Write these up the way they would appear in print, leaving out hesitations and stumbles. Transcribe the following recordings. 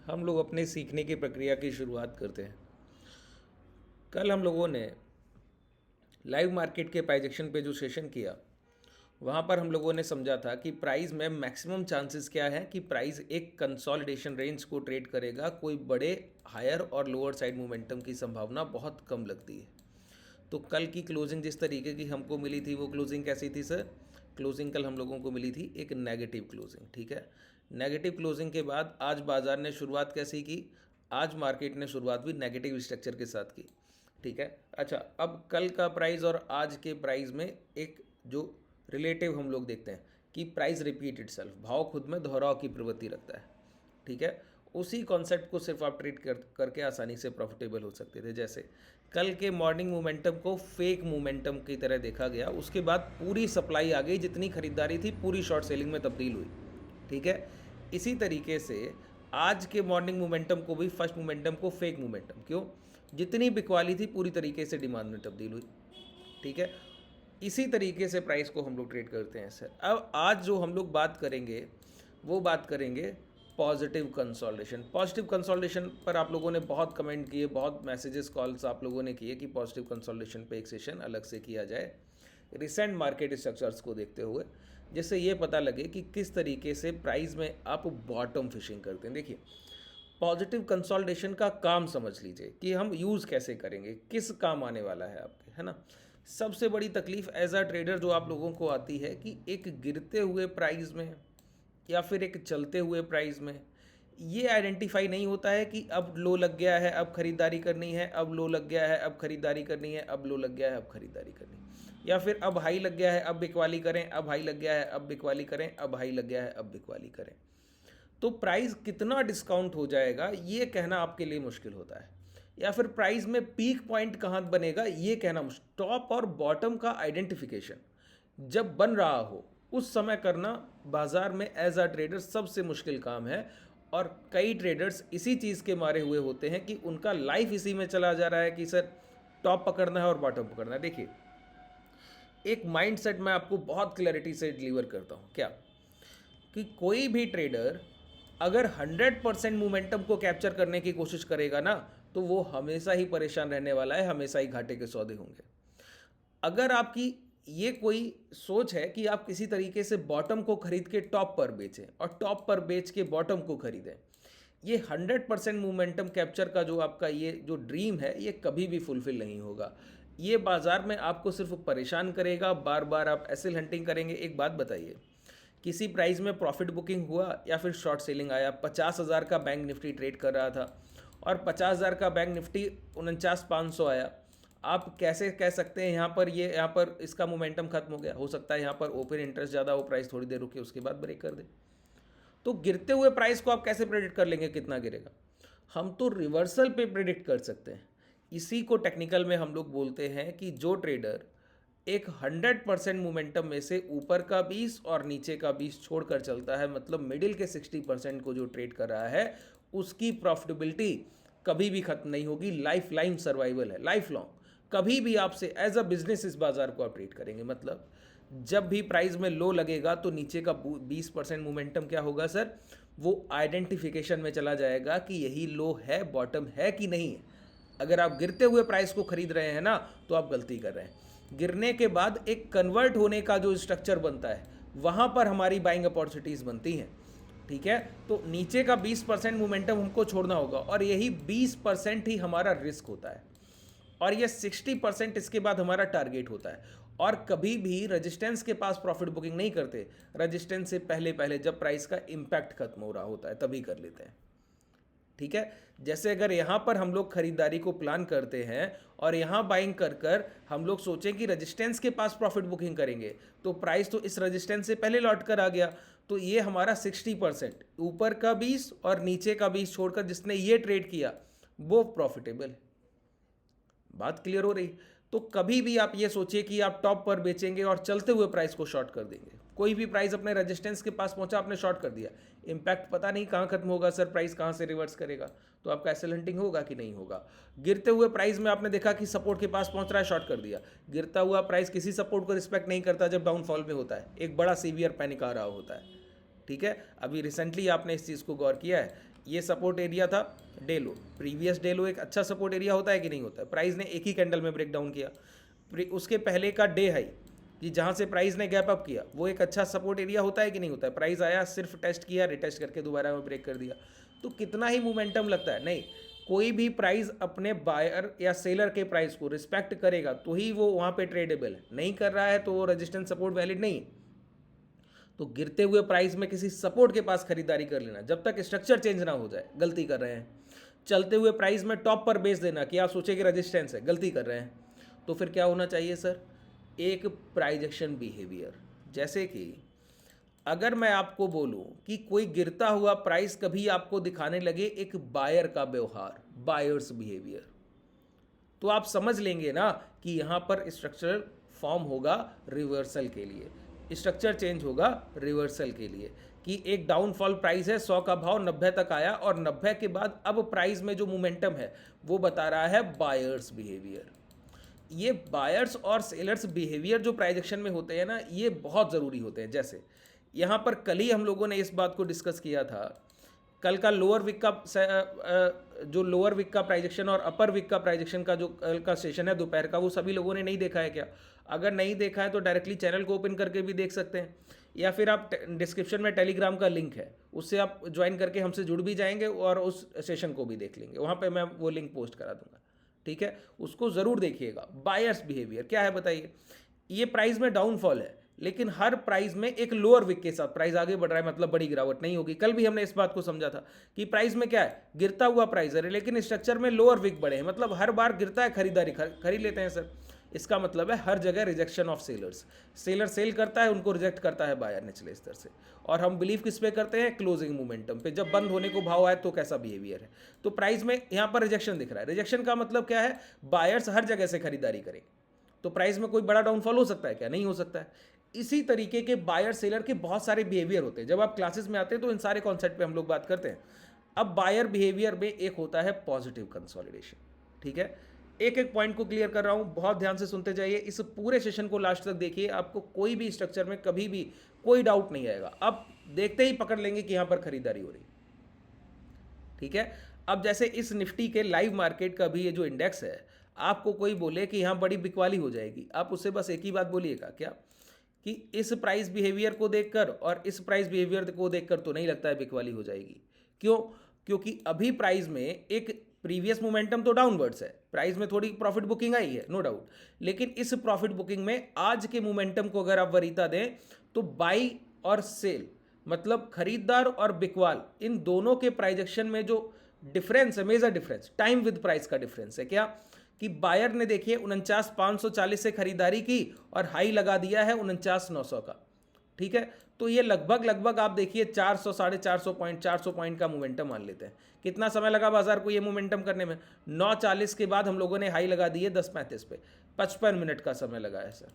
हम लोग अपने सीखने की प्रक्रिया की शुरुआत करते हैं। कल हम लोगों ने लाइव मार्केट के प्राइजेक्शन पे जो सेशन किया, वहाँ पर हम लोगों ने समझा था कि प्राइस में मैक्सिमम चांसेस क्या है कि प्राइस एक कंसोलिडेशन रेंज को ट्रेड करेगा। कोई बड़े हायर और लोअर साइड मोमेंटम की संभावना बहुत कम लगती है। तो कल की क्लोजिंग जिस तरीके की हमको मिली थी, वो क्लोजिंग कैसी थी सर? क्लोजिंग कल हम लोगों को मिली थी एक नेगेटिव क्लोजिंग। ठीक है, नेगेटिव क्लोजिंग के बाद आज बाजार ने शुरुआत कैसी की? आज मार्केट ने शुरुआत भी नेगेटिव स्ट्रक्चर के साथ की। ठीक है, अच्छा, अब कल का प्राइस और आज के प्राइस में एक जो रिलेटिव हम लोग देखते हैं कि प्राइस रिपीट इटसेल्फ, भाव खुद में दोहराव की प्रवृत्ति रखता है। ठीक है, उसी कॉन्सेप्ट को सिर्फ आप ट्रीट करके आसानी से प्रॉफिटेबल हो सकते थे। जैसे कल के मॉर्निंग मोमेंटम को फेक मोमेंटम की तरह देखा गया, उसके बाद पूरी सप्लाई आ गई, जितनी खरीदारी थी पूरी शॉर्ट सेलिंग में तब्दील हुई। ठीक है, इसी तरीके से आज के मॉर्निंग मोमेंटम को भी, फर्स्ट मोमेंटम को फेक मोमेंटम, क्यों? जितनी बिकवाली थी पूरी तरीके से डिमांड में तब्दील हुई। ठीक है, इसी तरीके से प्राइस को हम लोग ट्रेड करते हैं सर। अब आज जो हम लोग बात करेंगे वो बात करेंगे पॉजिटिव कंसोलिडेशन। पॉजिटिव कंसोलिडेशन पर आप लोगों ने बहुत कमेंट किए, बहुत मैसेजेस कॉल्स आप लोगों ने किए कि पॉजिटिव कंसोलिडेशन पे एक सेशन अलग से किया जाए रिसेंट मार्केट स्ट्रक्चर्स को देखते हुए, जिससे ये पता लगे कि किस तरीके से प्राइस में आप बॉटम फिशिंग करते हैं। देखिए, पॉजिटिव कंसोलिडेशन का काम समझ लीजिए कि हम यूज़ कैसे करेंगे, किस काम आने वाला है आपके, है ना। सबसे बड़ी तकलीफ एज अ ट्रेडर जो आप लोगों को आती है कि एक गिरते हुए प्राइस में या फिर एक चलते हुए प्राइस में ये आइडेंटिफाई नहीं होता है कि अब लो लग गया है, अब खरीदारी करनी है, अब लो लग गया है, अब खरीदारी करनी है, अब लो लग गया है, अब खरीदारी करनी है, या फिर अब हाई लग गया है, अब बिकवाली करें, अब हाई लग गया है, अब बिकवाली करें, अब हाई लग गया है, अब बिकवाली करें। तो प्राइस कितना डिस्काउंट हो जाएगा ये कहना आपके लिए मुश्किल होता है, या फिर प्राइस में पीक पॉइंट कहाँ बनेगा ये कहना मुश्किल। टॉप और बॉटम का आइडेंटिफिकेशन जब बन रहा हो उस समय करना बाजार में एज अ ट्रेडर सबसे मुश्किल काम है। और कई ट्रेडर्स इसी चीज़ के मारे हुए होते हैं कि उनका लाइफ इसी में चला जा रहा है कि सर टॉप पकड़ना है और बॉटम पकड़ना है। देखिए, एक माइंडसेट मैं आपको बहुत क्लैरिटी से डिलीवर करता हूँ क्या, कि कोई भी ट्रेडर अगर 100% मोमेंटम को कैप्चर करने की कोशिश करेगा ना, तो वो हमेशा ही परेशान रहने वाला है, हमेशा ही घाटे के सौदे होंगे। अगर आपकी ये कोई सोच है कि आप किसी तरीके से बॉटम को खरीद के टॉप पर बेचें और टॉप पर बेच के बॉटम को खरीदें, ये 100% मोमेंटम कैप्चर का जो आपका ये जो ड्रीम है ये कभी भी फुलफिल नहीं होगा। ये बाजार में आपको सिर्फ परेशान करेगा, बार बार आप एसएल हंटिंग करेंगे। एक बात बताइए, किसी प्राइस में प्रॉफिट बुकिंग हुआ या फिर शॉर्ट सेलिंग आया? 50,000 का बैंक निफ्टी ट्रेड कर रहा था और 50,000 का बैंक निफ्टी 49,500 आया। आप कैसे कह सकते हैं यहाँ पर इसका मोमेंटम खत्म हो गया? हो सकता है यहाँ पर ओपन इंटरेस्ट ज़्यादा हो, प्राइस थोड़ी देर रुके, उसके बाद ब्रेक कर दे। तो गिरते हुए प्राइस को आप कैसे प्रेडिक्ट कर लेंगे कितना गिरेगा? हम तो रिवर्सल पे प्रेडिक्ट कर सकते हैं। इसी को टेक्निकल में हम लोग बोलते हैं कि जो ट्रेडर एक 100% मोमेंटम में से ऊपर का 20 और नीचे का 20 छोड़कर चलता है, मतलब मिडिल के 60% को जो ट्रेड कर रहा है, उसकी प्रॉफिटेबिलिटी कभी भी खत्म नहीं होगी। लाइफ लाइन सर्वाइवल है, लाइफ लॉन्ग। कभी भी आपसे एज अ बिजनेस इस बाजार को आप ट्रेड करेंगे। मतलब जब भी प्राइस में लो लगेगा तो नीचे का 20% मोमेंटम क्या होगा सर? वो आइडेंटिफिकेशन में चला जाएगा कि यही लो है, बॉटम है कि नहीं है। अगर आप गिरते हुए प्राइस को खरीद रहे हैं ना, तो आप गलती कर रहे हैं। गिरने के बाद एक कन्वर्ट होने का जो स्ट्रक्चर बनता है, वहाँ पर हमारी बाइंग अपॉर्चुनिटीज़ बनती हैं। ठीक है, तो नीचे का 20% मोमेंटम हमको छोड़ना होगा और यही 20% ही हमारा रिस्क होता है, और ये 60% इसके बाद हमारा टारगेट होता है। और कभी भी रजिस्टेंस के पास प्रॉफिट बुकिंग नहीं करते, रजिस्टेंस से पहले पहले जब प्राइस का इम्पैक्ट खत्म हो रहा होता है तभी कर लेते हैं। ठीक है, जैसे अगर यहाँ पर हम लोग खरीदारी को प्लान करते हैं और यहाँ बाइंग कर कर हम लोग सोचें कि रजिस्टेंस के पास प्रॉफिट बुकिंग करेंगे, तो प्राइस तो इस रजिस्टेंस से पहले लौट कर आ गया। तो ये हमारा 60%, ऊपर का 20 और नीचे का 20 छोड़कर जिसने ये ट्रेड किया वो प्रॉफिटेबल है। बात क्लियर हो रही? तो कभी भी आप ये सोचिए कि आप टॉप पर बेचेंगे और चलते हुए प्राइस को शॉर्ट कर देंगे। कोई भी प्राइस अपने रेजिस्टेंस के पास पहुंचा, आपने शॉर्ट कर दिया, इम्पैक्ट पता नहीं कहाँ खत्म होगा सर, प्राइस कहाँ से रिवर्स करेगा, तो आपका एसएल हंटिंग होगा कि नहीं होगा? गिरते हुए प्राइस में आपने देखा कि सपोर्ट के पास पहुंच रहा है, शॉर्ट कर दिया। गिरता हुआ प्राइस किसी सपोर्ट को रिस्पेक्ट नहीं करता जब डाउनफॉल में होता है, एक बड़ा सीवियर पैनिक आ रहा होता है। ठीक है, अभी रिसेंटली आपने इस चीज़ को गौर किया है। ये सपोर्ट एरिया था डे लो, प्रीवियस डे लो एक अच्छा सपोर्ट एरिया होता है कि नहीं होता है? प्राइस ने एक ही कैंडल में ब्रेक डाउन किया। उसके पहले का डे हाई कि जहाँ से प्राइस ने गैप अप किया वो एक अच्छा सपोर्ट एरिया होता है कि नहीं होता है? प्राइस आया, सिर्फ टेस्ट किया, रिटेस्ट करके दोबारा में ब्रेक कर दिया, तो कितना ही मोमेंटम लगता है? नहीं, कोई भी प्राइस अपने बायर या सेलर के प्राइस को रिस्पेक्ट करेगा तो ही वो वहाँ पे ट्रेडेबल है, नहीं कर रहा है तो वो रेजिस्टेंस सपोर्ट वैलिड नहीं है। तो गिरते हुए प्राइस में किसी सपोर्ट के पास खरीदारी कर लेना, जब तक स्ट्रक्चर चेंज ना हो जाए, गलती कर रहे हैं। चलते हुए प्राइस में टॉप पर बेच देना कि आप सोचे कि रेजिस्टेंस है, गलती कर रहे हैं। तो फिर क्या होना चाहिए सर? एक प्राइस एक्शन बिहेवियर, जैसे कि अगर मैं आपको बोलूं कि कोई गिरता हुआ प्राइस कभी आपको दिखाने लगे एक बायर का व्यवहार, बायर्स बिहेवियर, तो आप समझ लेंगे ना कि यहाँ पर स्ट्रक्चरल फॉर्म होगा रिवर्सल के लिए, स्ट्रक्चर चेंज होगा रिवर्सल के लिए, कि एक डाउनफॉल प्राइस है, 100 का भाव 90 तक आया और 90 के बाद अब प्राइस में जो मोमेंटम है वो बता रहा है बायर्स बिहेवियर। ये बायर्स और सेलर्स बिहेवियर जो प्राइजेक्शन में होते हैं ना, ये बहुत ज़रूरी होते हैं। जैसे यहाँ पर कल ही हम लोगों ने इस बात को डिस्कस किया था, कल का लोअर विक का जो लोअर विक का प्राइजेक्शन और अपर विक का प्राइजेक्शन का जो कल का सेशन है दोपहर का, वो सभी लोगों ने नहीं देखा है क्या? अगर नहीं देखा है तो डायरेक्टली चैनल को ओपन करके भी देख सकते हैं, या फिर आप डिस्क्रिप्शन में टेलीग्राम का लिंक है, उससे आप ज्वाइन करके हमसे जुड़ भी जाएंगे और उस सेशन को भी देख लेंगे, वहाँ पे मैं वो लिंक पोस्ट करा दूंगा, ठीक है? उसको ज़रूर देखिएगा। बायर्स बिहेवियर क्या है बताइए? ये प्राइस में डाउनफॉल है, लेकिन हर प्राइस में एक लोअर विक के साथ प्राइस आगे बढ़ रहा है, मतलब बड़ी गिरावट नहीं होगी। कल भी हमने इस बात को समझा था कि प्राइस में क्या है, गिरता हुआ प्राइस है, लेकिन स्ट्रक्चर में लोअर विक बढ़े हैं, मतलब हर बार गिरता है, खरीदारी खरीद लेते हैं सर। इसका मतलब है हर जगह rejection of sellers, seller sell करता है, उनको रिजेक्ट करता है बायर निचले स्तर से। और हम बिलीव किस पे करते हैं? क्लोजिंग मोमेंटम पे। जब बंद होने को भाव आए तो कैसा बिहेवियर है? तो प्राइस में यहाँ पर रिजेक्शन दिख रहा है। रिजेक्शन का मतलब क्या है? बायर्स हर जगह से खरीदारी करें, तो प्राइस में कोई बड़ा डाउनफॉल हो सकता है क्या? नहीं हो सकता है। इसी तरीके के बायर सेलर के बहुत सारे बिहेवियर होते हैं। जब आप क्लासेस में आते हैं तो इन सारे कॉन्सेप्ट पे हम लोग बात करते हैं। अब बायर बिहेवियर में एक होता है पॉजिटिव कंसोलिडेशन, ठीक है? एक एक पॉइंट को क्लियर कर रहा हूं, बहुत ध्यान से सुनते जाइए। इस पूरे सेशन को लास्ट तक देखिए, आपको कोई भी स्ट्रक्चर में कभी भी कोई डाउट नहीं आएगा। अब देखते ही पकड़ लेंगे कि यहां पर खरीदारी हो रही, ठीक है? अब जैसे इस निफ्टी के लाइव मार्केट का भी ये जो इंडेक्स है, आपको कोई बोले कि यहाँ बड़ी बिकवाली हो जाएगी, आप उससे बस एक ही बात बोलिएगा, क्या? कि इस प्राइस बिहेवियर को देखकर और इस प्राइस बिहेवियर को देखकर तो नहीं लगता है बिकवाली हो जाएगी। क्यों? क्योंकि अभी प्राइस में एक प्रीवियस मोमेंटम तो डाउनवर्ड्स है, प्राइस में थोड़ी प्रॉफिट बुकिंग आई है, नो डाउट, लेकिन इस प्रॉफिट बुकिंग में आज के मोमेंटम को अगर आप वरीयता दें तो बाई और सेल, मतलब खरीदार और बिकवाल, इन दोनों के प्राइजेक्शन में जो डिफरेंस है, major difference time with price का डिफरेंस है। क्या? कि बायर ने देखिए 49,540 से खरीदारी की और हाई लगा दिया है 49,900 का, ठीक है? तो ये लगभग आप देखिए 400 450 पॉइंट 400 पॉइंट का मोमेंटम मान लेते हैं। कितना समय लगा बाजार को ये मोमेंटम करने में? 9:40 के बाद हम लोगों ने हाई लगा दी है 10:35 पे, 55 मिनट का समय लगा है सर,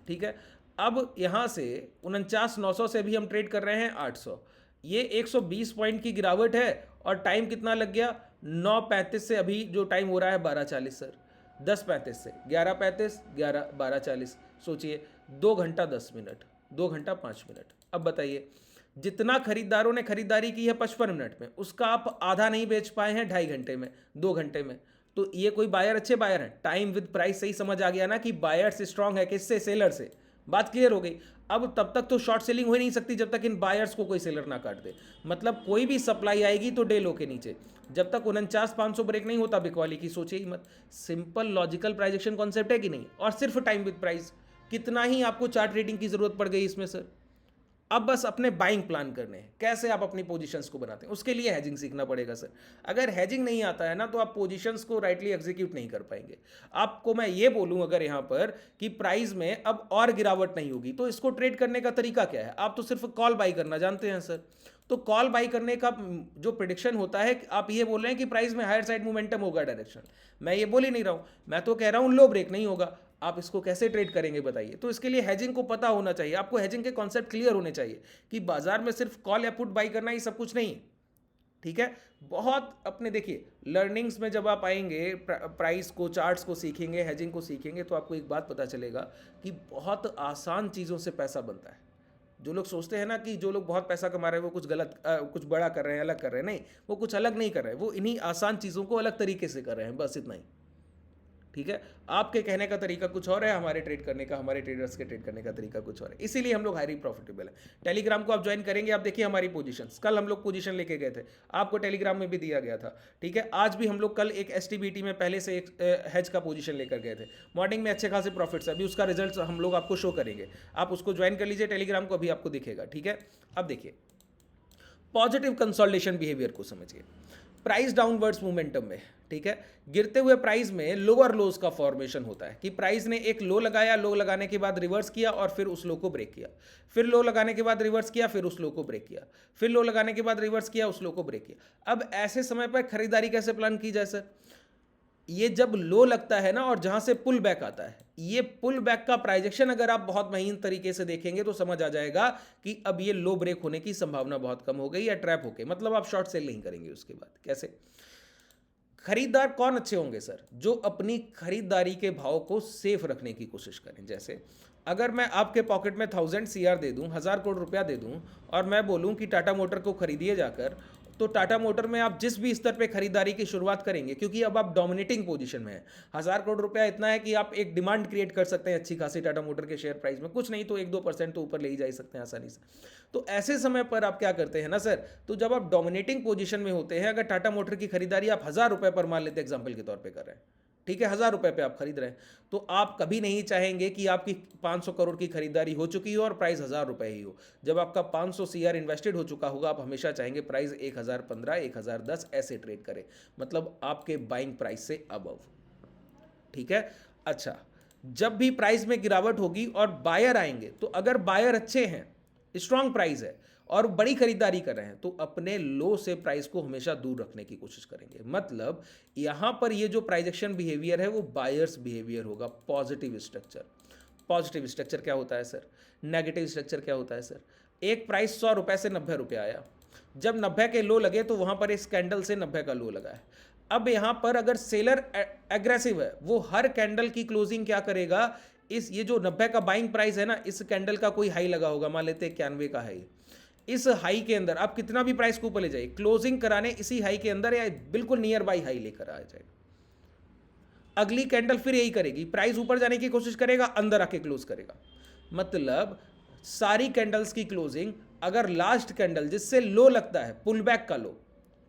ठीक है? अब यहाँ से 49,900 से भी हम ट्रेड कर रहे हैं 800, ये 120 पॉइंट की गिरावट है। और टाइम कितना लग गया? 9:35 से अभी जो टाइम हो रहा है 12:40 सर, 10:35 से 11:35, 12:40, सोचिए 2 घंटा 10 मिनट, 2 घंटा 5 मिनट। अब बताइए, जितना खरीदारों ने खरीदारी की है 55 मिनट में, उसका आप आधा नहीं बेच पाए हैं 2.5 घंटे में, 2 घंटे में। तो ये कोई बायर अच्छे बायर हैं? टाइम विद प्राइस से ही समझ आ गया ना कि बायर्स स्ट्रांग है, किससे? सेलर से। बात क्लियर हो गई। अब तब तक तो शॉर्ट सेलिंग हो ही नहीं सकती जब तक इन बायर्स को कोई सेलर ना काट दे, मतलब कोई भी सप्लाई आएगी तो डे लो के नीचे, जब तक 49,500 ब्रेक नहीं होता बिकवाली की, सोचे ही मत। सिंपल लॉजिकल प्राइजेक्शन कॉन्सेप्ट है कि नहीं? और सिर्फ टाइम विद प्राइस। कितना ही आपको चार्ट रीडिंग की जरूरत पड़ गई इसमें सर? अब बस अपने बाइंग प्लान करने हैं, कैसे आप अपनी पोजीशंस को बनाते हैं, उसके लिए हैजिंग सीखना पड़ेगा सर। अगर हैजिंग नहीं आता है ना तो आप पोजीशंस को राइटली एग्जीक्यूट नहीं कर पाएंगे। आपको मैं ये बोलूं अगर यहाँ पर कि प्राइस में अब और गिरावट नहीं होगी तो इसको ट्रेड करने का तरीका क्या है? आप तो सिर्फ कॉल बाई करना जानते हैं सर। तो कॉल बाई करने का जो प्रिडिक्शन होता है, आप ये बोल रहे हैं कि प्राइस में हायर साइड मोमेंटम होगा डायरेक्शन, मैं ये बोल ही नहीं रहा हूं, मैं तो कह रहा हूं लो ब्रेक नहीं होगा। आप इसको कैसे ट्रेड करेंगे बताइए? तो इसके लिए हैजिंग को पता होना चाहिए, आपको हैजिंग के कॉन्सेप्ट क्लियर होने चाहिए कि बाजार में सिर्फ कॉल या पुट बाई करना ही सब कुछ नहीं, ठीक है? बहुत अपने देखिए लर्निंग्स में जब आप आएंगे, प्राइस को, चार्ट्स को सीखेंगे, हैजिंग को सीखेंगे, तो आपको एक बात पता चलेगा कि बहुत आसान चीज़ों से पैसा बनता है। जो लोग सोचते हैं ना कि जो लोग बहुत पैसा कमा रहे हैं वो कुछ गलत कुछ बड़ा कर रहे हैं, अलग कर रहे हैं, नहीं, वो कुछ अलग नहीं कर रहे हैं, वो इन्हीं आसान चीज़ों को अलग तरीके से कर रहे हैं, बस इतना ही। ठीक है, आपके कहने का तरीका कुछ और है, हमारे ट्रेड करने का, हमारे ट्रेडर्स के ट्रेड करने का तरीका कुछ और है, इसीलिए हम लोग हाईली प्रॉफिटेबल है। टेलीग्राम को आप ज्वाइन करेंगे, आप देखिए हमारी पोजीशंस, कल हम लोग पोजीशन लेके गए थे, आपको टेलीग्राम में भी दिया गया था। ठीक है, आज भी हम लोग कल एक STBT में पहले से एक हेज का पोजीशन लेकर गए थे, मॉर्निंग में अच्छे खासे प्रॉफिट्स, अभी उसका रिजल्ट हम लोग आपको शो करेंगे, आप उसको ज्वाइन कर लीजिए टेलीग्राम को, अभी आपको दिखेगा। ठीक है, अब देखिए पॉजिटिव कंसोलिडेशन बिहेवियर को समझिए। प्राइस डाउनवर्ड्स मोमेंटम में, ठीक है, गिरते हुए प्राइस में लोअर लोज का फॉर्मेशन होता है कि प्राइस ने एक लो लगाया, लो लगाने के बाद रिवर्स किया और फिर उस लो को ब्रेक किया, फिर लो लगाने के बाद रिवर्स किया, फिर उस लो को ब्रेक किया, फिर लो लगाने के बाद रिवर्स किया, उस लो को ब्रेक किया। अब ऐसे समय पर खरीदारी कैसे प्लान की जाए सर? ये जब लो लगता है ना और जहां से पुल बैक आता है, ये पुल बैक का प्राइजेक्शन अगर आप बहुत महीन तरीके से देखेंगे तो समझ आ जाएगा कि अब ये लो ब्रेक होने की संभावना बहुत कम हो गई या ट्रैप हो गई, मतलब आप शॉर्ट सेल नहीं करेंगे उसके बाद। कैसे? खरीदार कौन अच्छे होंगे सर? जो अपनी खरीदारी के भाव को सेफ रखने की कोशिश करें। जैसे अगर मैं आपके पॉकेट में 1000 CR दे दूं, 1000 करोड़ रुपया दे दूं और मैं बोलूं कि टाटा मोटर को खरीदिए जाकर, तो टाटा मोटर में आप जिस भी स्तर पे खरीदारी की शुरुआत करेंगे, क्योंकि अब आप डोमिनेटिंग पोजीशन में हैं, 1000 करोड़ रुपया इतना है कि आप एक डिमांड क्रिएट कर सकते हैं अच्छी खासी टाटा मोटर के शेयर प्राइस में, कुछ नहीं तो 1-2% तो ऊपर ले ही जा सकते हैं आसानी से। तो ऐसे समय पर आप क्या करते हैं ना सर, तो जब आप डोमिनेटिंग पोजीशन में होते हैं, अगर टाटा मोटर की खरीदारी आप 1000 रुपये पर मान लेते एग्जाम्पल के तौर पर कर रहे हैं, ठीक है, 1000 रुपये पे आप खरीद रहे हैं, तो आप कभी नहीं चाहेंगे कि आपकी 500 करोड़ की खरीदारी हो चुकी हो और प्राइस 1000 रुपये ही हो। जब आपका 500 CR इन्वेस्टेड हो चुका होगा, आप हमेशा चाहेंगे प्राइस 1015, 1010 ऐसे ट्रेड करे, मतलब आपके बाइंग प्राइस से अबव। ठीक है, अच्छा, जब भी प्राइस में गिरावट होगी और बायर आएंगे, तो अगर बायर अच्छे हैं, स्ट्रांग प्राइस है और बड़ी खरीदारी कर रहे हैं, तो अपने लो से प्राइस को हमेशा दूर रखने की कोशिश करेंगे। मतलब यहां पर ये जो प्राइजेक्शन बिहेवियर है वो बायर्स बिहेवियर होगा। पॉजिटिव स्ट्रक्चर, पॉजिटिव स्ट्रक्चर क्या होता है सर? नेगेटिव स्ट्रक्चर क्या होता है सर? एक प्राइस 100 रुपए से 90 रुपये आया, जब 90 के लो लगे तो वहां पर इस कैंडल से 90 का लो लगा है। अब यहां पर अगर सेलर एग्रेसिव है, वो हर कैंडल की क्लोजिंग क्या करेगा, इस ये जो 90 का बाइंग प्राइस है ना, इस कैंडल का कोई हाई लगा होगा, मान लेते हैं 91 का हाई, इस हाई के अंदर आप कितना भी प्राइस को ऊपर ले जाइए, क्लोजिंग कराने इसी हाई के अंदर या बिल्कुल नियर बाई हाई लेकर आ जाएगा। अगली कैंडल फिर यही करेगी, प्राइस ऊपर जाने की कोशिश करेगा, अंदर आके क्लोज करेगा। मतलब सारी कैंडल्स की क्लोजिंग, अगर लास्ट कैंडल जिससे लो लगता है, पुल बैक का लो,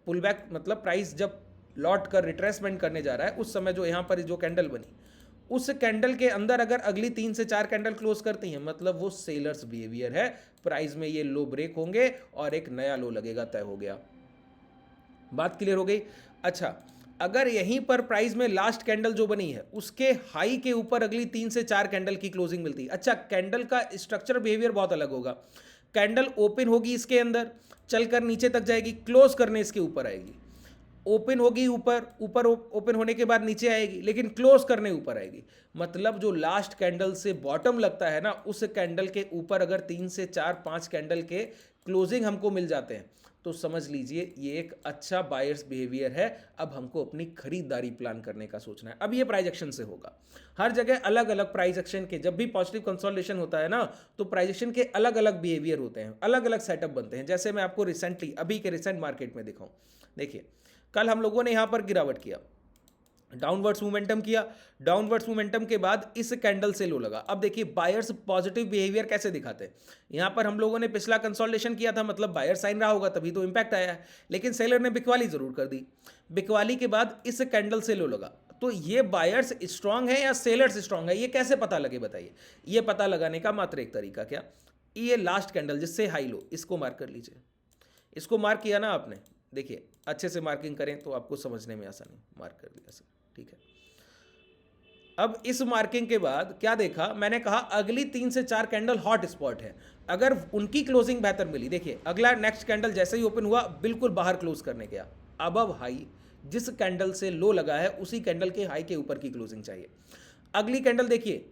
पुल बैक मतलब प्राइस जब लौट कर रिट्रेसमेंट करने जा रहा है, उस समय जो यहां पर जो कैंडल बनी, उस कैंडल के अंदर अगर अगली 3 से 4 कैंडल क्लोज करती हैं, मतलब वो सेलर्स बिहेवियर है, प्राइस में ये लो ब्रेक होंगे और एक नया लो लगेगा, तय हो गया। बात क्लियर हो गई? अच्छा, अगर यहीं पर प्राइस में लास्ट कैंडल जो बनी है उसके हाई के ऊपर अगली 3 से 4 कैंडल की क्लोजिंग मिलती है, अच्छा, कैंडल का स्ट्रक्चर बिहेवियर बहुत अलग होगा। कैंडल ओपन होगी इसके अंदर, चलकर नीचे तक जाएगी, क्लोज करने इसके ऊपर आएगी, ओपन होगी ऊपर, ऊपर ओपन होने के बाद नीचे आएगी, लेकिन क्लोज करने ऊपर आएगी। मतलब जो लास्ट कैंडल से बॉटम लगता है ना, उस कैंडल के ऊपर अगर 3 से 4, 5 कैंडल के क्लोजिंग हमको मिल जाते हैं, तो समझ लीजिए ये एक अच्छा बायर्स बिहेवियर है। अब हमको अपनी खरीदारी प्लान करने का सोचना है। अब ये प्राइस एक्शन से होगा, हर जगह अलग अलग प्राइस एक्शन के, जब भी पॉजिटिव कंसोलिडेशन होता है ना, तो प्राइस एक्शन के अलग अलग बिहेवियर होते हैं, अलग अलग सेटअप बनते हैं। जैसे मैं आपको रिसेंटली अभी के रिसेंट मार्केट में दिखाऊं, देखिए कल हम लोगों ने यहां पर गिरावट किया, डाउनवर्ड्स मोमेंटम किया, डाउनवर्ड्स मोमेंटम के बाद इस कैंडल से लो लगा। अब देखिए बायर्स पॉजिटिव बिहेवियर कैसे दिखाते हैं। यहां पर हम लोगों ने पिछला कंसोलिडेशन किया था, मतलब बायर साइन रहा होगा तभी तो इंपैक्ट आया है, लेकिन सेलर ने बिकवाली जरूर कर दी। बिकवाली के बाद इस कैंडल से लो लगा, तो ये बायर्स स्ट्रांग है या सेलर्स स्ट्रांग है, ये कैसे पता लगे बताइए? ये पता लगाने का मात्र एक तरीका, क्या? ये लास्ट कैंडल जिससे हाई लो, इसको मार्क कर लीजिए। इसको मार्क किया ना आपने, देखिए अच्छे से मार्किंग करें तो आपको समझने में आसानी, मार्क कर दिया सर, ठीक है। अब इस मार्किंग के बाद क्या देखा, मैंने कहा अगली 3 से 4 कैंडल हॉट स्पॉट है, अगर उनकी क्लोजिंग बेहतर मिली, देखिए अगला नेक्स्ट कैंडल जैसे ही ओपन हुआ बिल्कुल बाहर क्लोज करने गया, अबव हाई, जिस कैंडल से लो लगा है उसी कैंडल के हाई के ऊपर की क्लोजिंग चाहिए। अगली कैंडल देखिए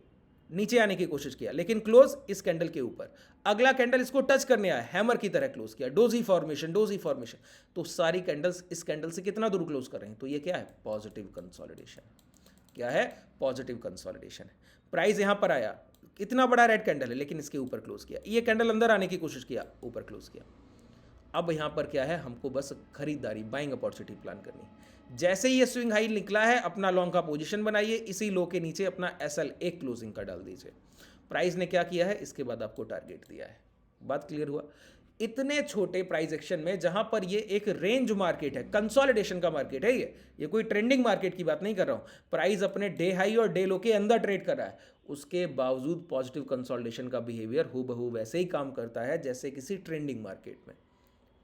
नीचे आने की कोशिश किया, लेकिन क्लोज इस कैंडल के ऊपर। अगला कैंडल इसको टच करने आया, हैमर की तरह क्लोज किया, डोजी फॉर्मेशन, डोजी फॉर्मेशन। तो सारी कैंडल्स इस कैंडल से कितना दूर क्लोज कर रहे हैं, तो ये क्या है? Positive consolidation. क्या है? पॉजिटिव कंसोलिडेशन है। प्राइस यहां पर आया, इतना बड़ा रेड कैंडल है लेकिन इसके ऊपर क्लोज किया, ये कैंडल अंदर आने की कोशिश किया, ऊपर क्लोज किया। अब यहाँ पर क्या है, हमको बस खरीदारी बाइंग अपॉर्चुनिटी प्लान करनी। जैसे ही ये स्विंग हाई निकला है, अपना लॉन्ग का पोजीशन बनाइए, इसी लो के नीचे अपना SL एक क्लोजिंग का डाल दीजिए। प्राइस ने क्या किया है, इसके बाद आपको टारगेट दिया है। बात क्लियर हुआ? इतने छोटे प्राइस एक्शन में, जहां पर ये एक रेंज मार्केट है, कंसोलिडेशन का मार्केट है, ये कोई ट्रेंडिंग मार्केट की बात नहीं कर रहा हूं, प्राइस अपने डे हाई और डे लो के अंदर ट्रेड कर रहा है, उसके बावजूद पॉजिटिव कंसोलिडेशन का बिहेवियर हूबहू वैसे ही काम करता है जैसे किसी ट्रेंडिंग मार्केट में।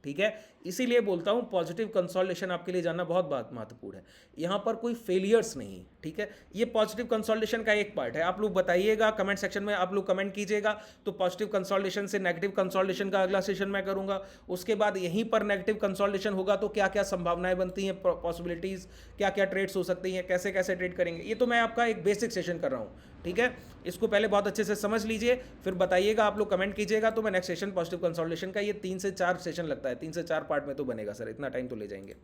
ठीक है, इसीलिए बोलता हूं पॉजिटिव कंसोलिडेशन आपके लिए जानना बहुत महत्वपूर्ण है। यहां पर कोई फेलियर्स नहीं। ठीक है, ये पॉजिटिव कंसोलिडेशन का एक पार्ट है। आप लोग बताइएगा कमेंट सेक्शन में, आप लोग कमेंट कीजिएगा तो पॉजिटिव कंसोलिडेशन से नेगेटिव कंसोलिडेशन का अगला सेशन मैं करूंगा। उसके बाद यहीं पर नेगेटिव कंसोलिडेशन होगा तो क्या क्या संभावनाएं बनती हैं, पॉसिबिलिटीज, क्या क्या ट्रेड्स हो सकती हैं, कैसे कैसे ट्रेड करेंगे, ये तो मैं आपका एक बेसिक सेशन कर रहा हूँ। ठीक है, इसको पहले बहुत अच्छे से समझ लीजिए, फिर बताइएगा, आप लोग कमेंट कीजिएगा तो मैं नेक्स्ट सेशन पॉजिटिव कंसोलिडेशन का, ये 3 से 4 सेशन लगता है, 3 से 4 पार्ट में तो बनेगा सर, इतना टाइम तो ले जाएंगे।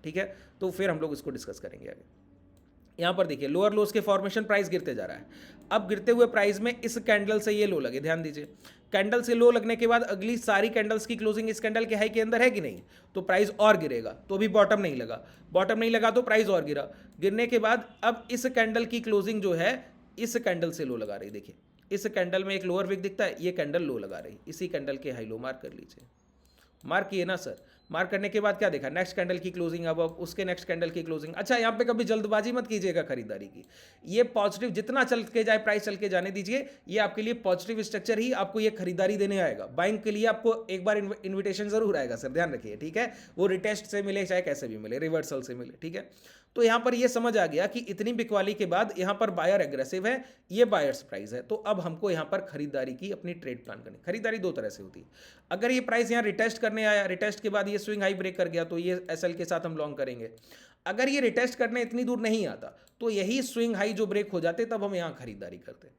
ठीक है, तो फिर हम लोग इसको डिस्कस करेंगे आगे। यहाँ पर देखिए लोअर लोज के फॉर्मेशन, प्राइस गिरते जा रहा है। अब गिरते हुए प्राइस में इस कैंडल से ये लो लगे, ध्यान दीजिए, कैंडल से लो लगने के बाद अगली सारी कैंडल्स की क्लोजिंग इस कैंडल के हाई के अंदर है कि नहीं, तो प्राइस और गिरेगा। तो भी बॉटम नहीं लगा, बॉटम नहीं लगा तो प्राइस और गिरा। गिरने के बाद अब इस कैंडल की क्लोजिंग जो है इस कैंडल से लो लगा रही। देखिए इस कैंडल में एक लोअर विक दिखता है, ये कैंडल लो लगा रही, इसी कैंडल के हाई लो मार्क कर लीजिए। मार्क किए ना सर, मार्क करने के बाद क्या देखा, नेक्स्ट कैंडल की क्लोजिंग, अब उसके नेक्स्ट कैंडल की क्लोजिंग। अच्छा, यहाँ पे कभी जल्दबाजी मत कीजिएगा खरीदारी की, ये पॉजिटिव जितना चल के जाए, प्राइस चल के जाने दीजिए, ये आपके लिए पॉजिटिव स्ट्रक्चर ही आपको ये खरीदारी देने आएगा। बाइंग के लिए आपको एक बार इन्विटेशन जरूर आएगा सर, ध्यान रखिए। ठीक है, वो रिटेस्ट से मिले चाहे कैसे भी मिले, रिवर्सल से मिले। ठीक है, तो यहां पर ये समझ आ गया कि इतनी बिकवाली के बाद यहां पर बायर एग्रेसिव है, ये बायर्स प्राइस है, तो अब हमको यहां पर खरीदारी की अपनी ट्रेड प्लान करनी। खरीदारी दो तरह से होती है, अगर ये प्राइस यहां रिटेस्ट करने आया, रिटेस्ट के बाद ये स्विंग हाई ब्रेक कर गया तो ये SL के साथ हम लॉन्ग करेंगे। अगर ये रिटेस्ट करने इतनी दूर नहीं आता तो यही स्विंग हाई जो ब्रेक हो जाते तब हम यहां खरीदारी करते।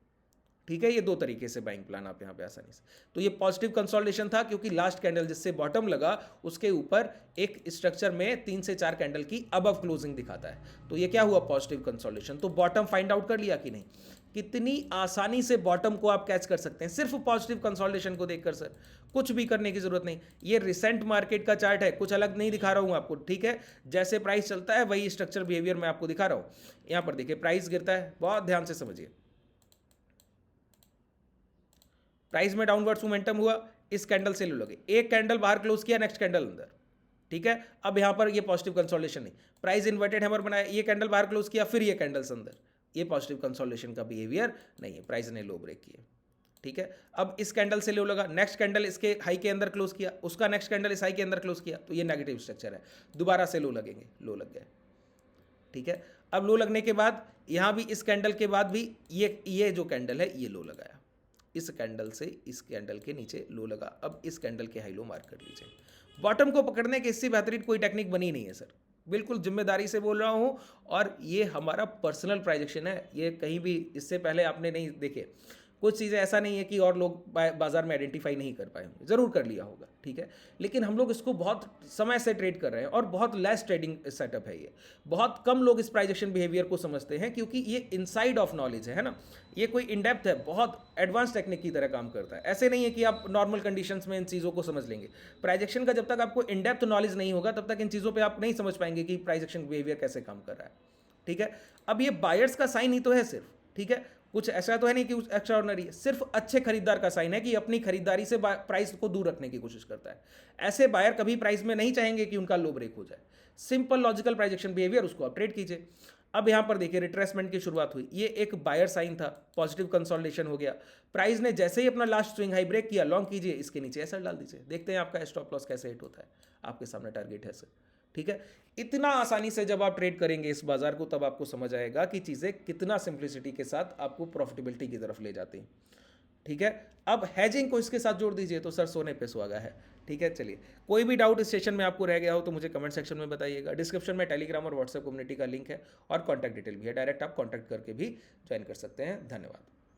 ठीक है, ये दो तरीके से बाइंग प्लान आप यहाँ पे आसानी से। तो ये पॉजिटिव कंसोलिडेशन था क्योंकि लास्ट कैंडल जिससे बॉटम लगा उसके ऊपर एक स्ट्रक्चर में 3 से 4 कैंडल की अबव क्लोजिंग दिखाता है, तो ये क्या हुआ, पॉजिटिव कंसोलिडेशन। तो बॉटम फाइंड आउट कर लिया कि नहीं, कितनी आसानी से बॉटम को आप कैच कर सकते हैं सिर्फ पॉजिटिव कंसोलिडेशन को देखकर सर, कुछ भी करने की जरूरत नहीं। ये रिसेंट मार्केट का चार्ट है, कुछ अलग नहीं दिखा रहा हूं आपको। ठीक है, जैसे प्राइस चलता है वही स्ट्रक्चर बिहेवियर मैं आपको दिखा रहा हूं। यहां पर देखिए प्राइस गिरता है, बहुत ध्यान से समझिए, प्राइस में डाउनवर्ड्स मोमेंटम हुआ, इस कैंडल से लो लगे, एक कैंडल बाहर क्लोज किया, नेक्स्ट कैंडल अंदर। ठीक है, अब यहां पर ये पॉजिटिव कंसोलिडेशन नहीं, प्राइस इन्वर्टेड हैमर बनाया, ये कैंडल बाहर क्लोज किया, फिर ये कैंडल्स अंदर, ये पॉजिटिव कंसोलिडेशन का बिहेवियर नहीं है, प्राइस ने लो ब्रेक किया। ठीक है, अब इस कैंडल से लो लगा, नेक्स्ट कैंडल इसके हाई के अंदर क्लोज किया, उसका नेक्स्ट कैंडल इस हाई के अंदर क्लोज किया, तो ये नेगेटिव स्ट्रक्चर है, दोबारा से लो लगेंगे, लो लग गए। ठीक है, अब लो लगने के बाद यहां भी इस कैंडल के बाद भी ये जो कैंडल है ये लो लगाया, इस कैंडल से इस कैंडल के नीचे लो लगा, अब इस कैंडल के हाई लो मार्क कर लीजिए। बॉटम को पकड़ने के इससे बेहतरीन कोई टेक्निक बनी नहीं है सर, बिल्कुल जिम्मेदारी से बोल रहा हूं, और ये हमारा पर्सनल प्राइजेक्शन है, ये कहीं भी इससे पहले आपने नहीं देखे। कुछ चीज़ें ऐसा नहीं है कि और लोग बाजार में आइडेंटिफाई नहीं कर पाए होंगे, ज़रूर कर लिया होगा। ठीक है, लेकिन हम लोग इसको बहुत समय से ट्रेड कर रहे हैं और बहुत लेस ट्रेडिंग सेटअप है ये, बहुत कम लोग इस प्राइजेक्शन बिहेवियर को समझते हैं क्योंकि ये इनसाइड ऑफ नॉलेज है ना, ये कोई इनडेप्थ है, बहुत एडवांस टेक्निक की तरह काम करता है। ऐसे नहीं है कि आप नॉर्मल कंडीशंस में इन चीज़ों को समझ लेंगे। प्राइजेक्शन का जब तक आपको इनडेप्थ नॉलेज नहीं होगा तब तक इन चीज़ों पर आप नहीं समझ पाएंगे कि प्राइजेक्शन बिहेवियर कैसे काम कर रहा है। ठीक है, अब ये बायर्स का साइन ही तो है सिर्फ। ठीक है, कुछ ऐसा तो है नहीं कि एक्स्ट्राऑर्डिनरी है, सिर्फ अच्छे खरीदार का साइन है कि अपनी खरीदारी से प्राइस को दूर रखने की कोशिश करता है। ऐसे बायर कभी प्राइस में नहीं चाहेंगे कि उनका लो ब्रेक हो जाए। सिंपल लॉजिकल प्राइजेक्शन बिहेवियर, उसको आप ट्रेड कीजिए। अब यहां पर देखिए रिट्रेसमेंट की शुरुआत हुई, ये एक बायर साइन था, पॉजिटिव कंसोलिडेशन हो गया, प्राइस ने जैसे ही अपना लास्ट स्विंग हाई ब्रेक किया, लॉन्ग कीजिए, इसके नीचे ऐसा डाल दीजिए, देखते हैं आपका स्टॉप लॉस कैसे हिट होता है। आपके सामने टारगेट है सर। ठीक है, इतना आसानी से जब आप ट्रेड करेंगे इस बाजार को तब आपको समझ आएगा कि चीज़ें कितना सिंप्लिसिटी के साथ आपको प्रॉफिटेबिलिटी की तरफ ले जाती हैं। ठीक है, अब हैजिंग को इसके साथ जोड़ दीजिए तो सर सोने पे सुहागा है। ठीक है, चलिए कोई भी डाउट इस सेशन में आपको रह गया हो तो मुझे कमेंट सेक्शन में बताइएगा। डिस्क्रिप्शन में टेलीग्राम और व्हाट्सएप कम्युनिटी का लिंक है और कॉन्टैक्ट डिटेल भी है, डायरेक्ट आप कॉन्टैक्ट करके भी ज्वाइन कर सकते हैं। धन्यवाद।